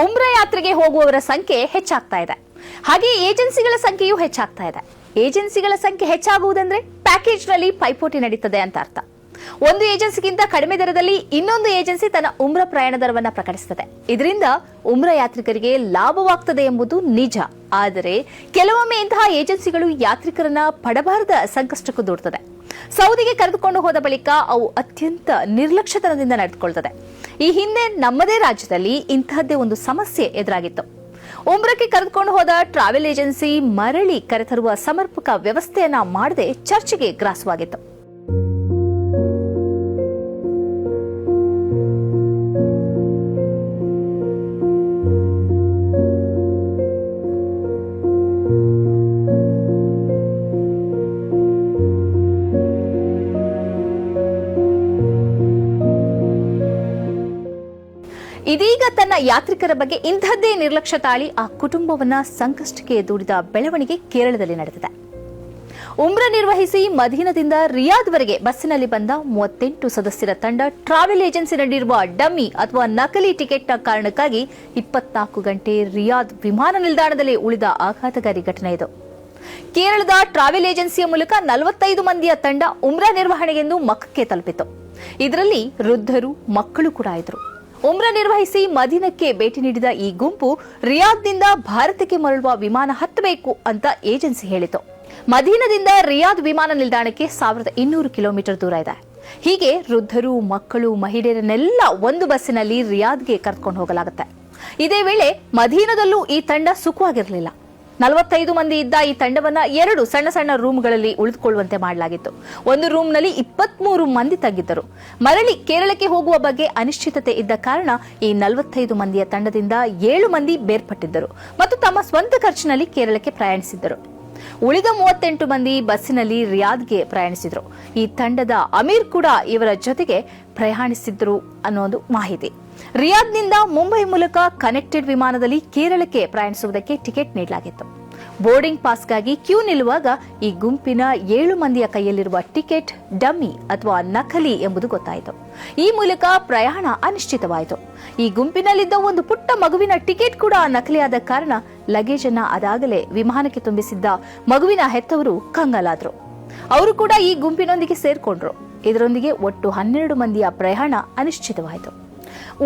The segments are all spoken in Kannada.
ಉಮ್ರಾ ಯಾತ್ರೆಗೆ ಹೋಗುವವರ ಸಂಖ್ಯೆ ಹೆಚ್ಚಾಗ್ತಾ ಇದೆ. ಹಾಗೆ ಏಜೆನ್ಸಿಗಳ ಸಂಖ್ಯೆಯೂ ಹೆಚ್ಚಾಗ್ತಾ ಇದೆ. ಏಜೆನ್ಸಿಗಳ ಸಂಖ್ಯೆ ಹೆಚ್ಚಾಗುವುದಂದ್ರೆ ಪ್ಯಾಕೇಜ್ನಲ್ಲಿ ಪೈಪೋಟಿ ನಡೀತದೆ ಅಂತ ಅರ್ಥ. ಒಂದು ಏಜೆನ್ಸಿಗಿಂತ ಕಡಿಮೆ ದರದಲ್ಲಿ ಇನ್ನೊಂದು ಏಜೆನ್ಸಿ ತನ್ನ ಉಮ್ರಾ ಪ್ರಯಾಣ ದರವನ್ನು ಪ್ರಕಟಿಸುತ್ತದೆ. ಇದರಿಂದ ಉಮ್ರಾ ಯಾತ್ರಿಕರಿಗೆ ಲಾಭವಾಗ್ತದೆ ಎಂಬುದು ನಿಜ. ಆದರೆ ಕೆಲವೊಮ್ಮೆ ಇಂತಹ ಏಜೆನ್ಸಿಗಳು ಯಾತ್ರಿಕರನ್ನ ಪಡಬಾರದ ಸಂಕಷ್ಟಕ್ಕೂ ದೂಡುತ್ತದೆ. ಸೌದಿಗೆ ಕರೆದುಕೊಂಡು ಹೋದ ಬಳಿಕ ಅವು ಅತ್ಯಂತ ನಿರ್ಲಕ್ಷ್ಯತನದಿಂದ ನಡೆದುಕೊಳ್ಳುತ್ತದೆ. ಈ ಹಿಂದೆ ನಮ್ಮದೇ ರಾಜ್ಯದಲ್ಲಿ ಇಂತಹದ್ದೇ ಒಂದು ಸಮಸ್ಯೆ ಎದುರಾಗಿತ್ತು. ಉಮ್ರಾಕ್ಕೆ ಕರೆದುಕೊಂಡು ಹೋದ ಟ್ರಾವೆಲ್ ಏಜೆನ್ಸಿ ಮರಳಿ ಕರೆತರುವ ಸಮರ್ಪಕ ವ್ಯವಸ್ಥೆಯನ್ನ ಮಾಡದೆ ಚರ್ಚೆಗೆ ಗ್ರಾಸವಾಗಿತ್ತು. ಇದೀಗ ತನ್ನ ಯಾತ್ರಿಕರ ಬಗ್ಗೆ ಇಂಥದ್ದೇ ನಿರ್ಲಕ್ಷ್ಯ ತಾಳಿ ಆ ಕುಟುಂಬವನ್ನ ಸಂಕಷ್ಟಕ್ಕೆ ದೂಡಿದ ಬೆಳವಣಿಗೆ ಕೇರಳದಲ್ಲಿ ನಡೆದಿದೆ. ಉಮ್ರಾ ನಿರ್ವಹಿಸಿ ಮದೀನದಿಂದ ರಿಯಾದ್ವರೆಗೆ ಬಸ್ಸಿನಲ್ಲಿ ಬಂದ 38 ಸದಸ್ಯರ ತಂಡ ಟ್ರಾವೆಲ್ ಏಜೆನ್ಸಿ ನೀಡಿರುವ ಡಮ್ಮಿ ಅಥವಾ ನಕಲಿ ಟಿಕೆಟ್ನ ಕಾರಣಕ್ಕಾಗಿ 24 ಗಂಟೆ ರಿಯಾದ್ ವಿಮಾನ ನಿಲ್ದಾಣದಲ್ಲಿ ಉಳಿದ ಆಘಾತಕಾರಿ ಘಟನೆ ಇದು. ಕೇರಳದ ಟ್ರಾವೆಲ್ ಏಜೆನ್ಸಿಯ ಮೂಲಕ 45 ಮಂದಿಯ ತಂಡ ಉಮ್ರಾ ನಿರ್ವಹಣೆಗೆಂದು ಮಕ್ಕಕ್ಕೆ ತಲುಪಿತು. ಇದರಲ್ಲಿ ವೃದ್ಧರು, ಮಕ್ಕಳು ಕೂಡ ಇದ್ರು. ಉಮ್ರಾ ನಿರ್ವಹಿಸಿ ಮದೀನಕ್ಕೆ ಭೇಟಿ ನೀಡಿದ ಈ ಗುಂಪು ರಿಯಾದ್ನಿಂದ ಭಾರತಕ್ಕೆ ಮರಳುವ ವಿಮಾನ ಹತ್ತಬೇಕು ಅಂತ ಏಜೆನ್ಸಿ ಹೇಳಿತು. ಮದೀನದಿಂದ ರಿಯಾದ್ ವಿಮಾನ ನಿಲ್ದಾಣಕ್ಕೆ 1200 ಕಿಲೋಮೀಟರ್ ದೂರ ಇದೆ. ಹೀಗೆ ವೃದ್ಧರು, ಮಕ್ಕಳು, ಮಹಿಳೆಯರನ್ನೆಲ್ಲ ಒಂದು ಬಸ್ಸಿನಲ್ಲಿ ರಿಯಾದ್ಗೆ ಕರೆದುಕೊಂಡು ಹೋಗಲಾಗುತ್ತೆ. ಇದೇ ವೇಳೆ ಮದೀನದಲ್ಲೂ ಈ ತಂಡ ಸುಖವಾಗಿರಲಿಲ್ಲ. 45 ಮಂದಿ ಇದ್ದ ಈ ತಂಡವನ್ನ 2 ಸಣ್ಣ ಸಣ್ಣ ರೂಮ್ಗಳಲ್ಲಿ ಉಳಿದುಕೊಳ್ಳುವಂತೆ ಮಾಡಲಾಗಿತ್ತು. ಒಂದು ರೂಮ್ನಲ್ಲಿ 23 ಮಂದಿ ತಗ್ಗಿದ್ದರು. ಮರಳಿ ಕೇರಳಕ್ಕೆ ಹೋಗುವ ಬಗ್ಗೆ ಅನಿಶ್ಚಿತತೆ ಇದ್ದ ಕಾರಣ ಈ 45 ಮಂದಿಯ ತಂಡದಿಂದ 7 ಮಂದಿ ಬೇರ್ಪಟ್ಟಿದ್ದರು ಮತ್ತು ತಮ್ಮ ಸ್ವಂತ ಖರ್ಚಿನಲ್ಲಿ ಕೇರಳಕ್ಕೆ ಪ್ರಯಾಣಿಸಿದ್ದರು. ಉಳಿದ 38 ಮಂದಿ ಬಸ್ಸಿನಲ್ಲಿ ರಿಯಾದ್ಗೆ ಪ್ರಯಾಣಿಸಿದ್ರು. ಈ ತಂಡದ ಅಮೀರ್ ಕೂಡ ಇವರ ಜೊತೆಗೆ ಪ್ರಯಾಣಿಸಿದ್ರು ಅನ್ನೋದು ಮಾಹಿತಿ. ರಿಯಾದ್ನಿಂದ ಮುಂಬೈ ಮೂಲಕ ಕನೆಕ್ಟೆಡ್ ವಿಮಾನದಲ್ಲಿ ಕೇರಳಕ್ಕೆ ಪ್ರಯಾಣಿಸುವುದಕ್ಕೆ ಟಿಕೆಟ್ ನೀಡಲಾಗಿತ್ತು. ಬೋರ್ಡಿಂಗ್ ಪಾಸ್ಗಾಗಿ ಕ್ಯೂ ನಿಲ್ಲುವಾಗ ಈ ಗುಂಪಿನ 7 ಮಂದಿಯ ಕೈಯಲ್ಲಿರುವ ಟಿಕೆಟ್ ಡಮ್ಮಿ ಅಥವಾ ನಕಲಿ ಎಂಬುದು ಗೊತ್ತಾಯಿತು. ಈ ಮೂಲಕ ಪ್ರಯಾಣ ಅನಿಶ್ಚಿತವಾಯಿತು. ಈ ಗುಂಪಿನಲ್ಲಿದ್ದ ಒಂದು ಪುಟ್ಟ ಮಗುವಿನ ಟಿಕೆಟ್ ಕೂಡ ನಕಲಿಯಾದ ಕಾರಣ ಲಗೇಜ್ ಅನ್ನ ಅದಾಗಲೇ ವಿಮಾನಕ್ಕೆ ತುಂಬಿಸಿದ್ದ ಮಗುವಿನ ಹೆತ್ತವರು ಕಂಗಾಲಾದ್ರು. ಅವರು ಕೂಡ ಈ ಗುಂಪಿನೊಂದಿಗೆ ಸೇರ್ಕೊಂಡ್ರು. ಇದರೊಂದಿಗೆ ಒಟ್ಟು 12 ಮಂದಿಯ ಪ್ರಯಾಣ ಅನಿಶ್ಚಿತವಾಯಿತು.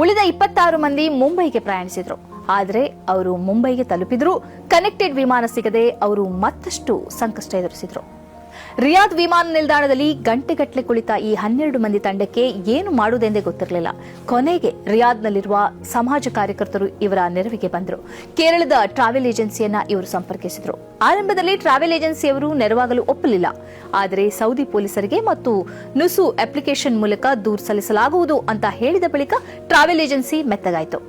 ಉಳಿದ 26 ಮಂದಿ ಮುಂಬೈಗೆ ಪ್ರಯಾಣಿಸಿದ್ರು. ಆದರೆ ಅವರು ಮುಂಬೈಗೆ ತಲುಪಿದ್ರು ಕನೆಕ್ಟೆಡ್ ವಿಮಾನ ಸಿಗದೆ ಅವರು ಮತ್ತಷ್ಟು ಸಂಕಷ್ಟ ಎದುರಿಸಿದ್ರು. ರಿಯಾದ್ ವಿಮಾನ ನಿಲ್ದಾಣದಲ್ಲಿ ಗಂಟೆಗಟ್ಟಲೆ ಕುಳಿತ ಈ 12 ಮಂದಿ ತಂಡಕ್ಕೆ ಏನು ಮಾಡುವುದೆಂದೇ ಗೊತ್ತಿರಲಿಲ್ಲ. ಕೊನೆಗೆ ರಿಯಾದ್ನಲ್ಲಿರುವ ಸಮಾಜ ಕಾರ್ಯಕರ್ತರು ಇವರ ನೆರವಿಗೆ ಬಂದರು. ಕೇರಳದ ಟ್ರಾವೆಲ್ ಏಜೆನ್ಸಿಯನ್ನ ಇವರು ಸಂಪರ್ಕಿಸಿದ್ರು. ಆರಂಭದಲ್ಲಿ ಟ್ರಾವೆಲ್ ಏಜೆನ್ಸಿಯವರು ನೆರವಾಗಲು ಒಪ್ಪಲಿಲ್ಲ. ಆದರೆ ಸೌದಿ ಪೊಲೀಸರಿಗೆ ಮತ್ತು ನುಸು ಅಪ್ಲಿಕೇಶನ್ ಮೂಲಕ ದೂರು ಸಲ್ಲಿಸಲಾಗುವುದು ಅಂತ ಹೇಳಿದ ಬಳಿಕ ಟ್ರಾವೆಲ್ ಏಜೆನ್ಸಿ ಮೆತ್ತಗಾಯಿತು.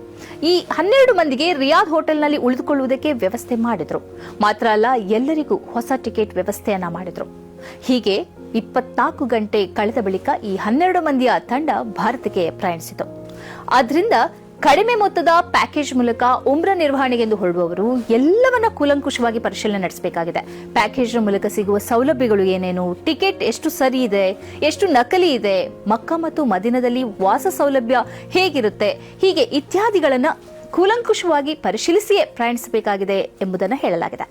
ಈ 12 ಮಂದಿಗೆ ರಿಯಾದ್ ಹೋಟೆಲ್ನಲ್ಲಿ ಉಳಿದುಕೊಳ್ಳುವುದಕ್ಕೆ ವ್ಯವಸ್ಥೆ ಮಾಡಿದ್ರು. ಮಾತ್ರ ಅಲ್ಲ, ಎಲ್ಲರಿಗೂ ಹೊಸ ಟಿಕೆಟ್ ವ್ಯವಸ್ಥೆಯನ್ನ ಮಾಡಿದ್ರು. ಹೀಗೆ 24 ಗಂಟೆ ಕಳೆದ ಬಳಿಕ ಈ 12 ಮಂದಿಯ ತಂಡ ಭಾರತಕ್ಕೆ ಪ್ರಯಾಣಿಸಿತು. ಆದ್ರಿಂದ ಕಡಿಮೆ ಮೊತ್ತದ ಪ್ಯಾಕೇಜ್ ಮೂಲಕ ಉಮ್ರಾ ನಿರ್ವಹಣೆಗೆಂದು ಹೊರಡುವವರು ಎಲ್ಲವನ್ನ ಕೂಲಂಕುಷವಾಗಿ ಪರಿಶೀಲನೆ ನಡೆಸಬೇಕಾಗಿದೆ. ಪ್ಯಾಕೇಜ್ನ ಮೂಲಕ ಸಿಗುವ ಸೌಲಭ್ಯಗಳು ಏನೇನು, ಟಿಕೆಟ್ ಎಷ್ಟು ಸರಿ ಇದೆ, ಎಷ್ಟು ನಕಲಿ ಇದೆ, ಮಕ್ಕಾ ಮತ್ತು ಮದೀನದಲ್ಲಿ ವಾಸ ಸೌಲಭ್ಯ ಹೇಗಿರುತ್ತೆ, ಹೀಗೆ ಇತ್ಯಾದಿಗಳನ್ನ ಕೂಲಂಕುಷವಾಗಿ ಪರಿಶೀಲಿಸಿಯೇ ಪ್ರಯಾಣಿಸಬೇಕಾಗಿದೆ ಎಂಬುದನ್ನು ಹೇಳಲಾಗಿದೆ.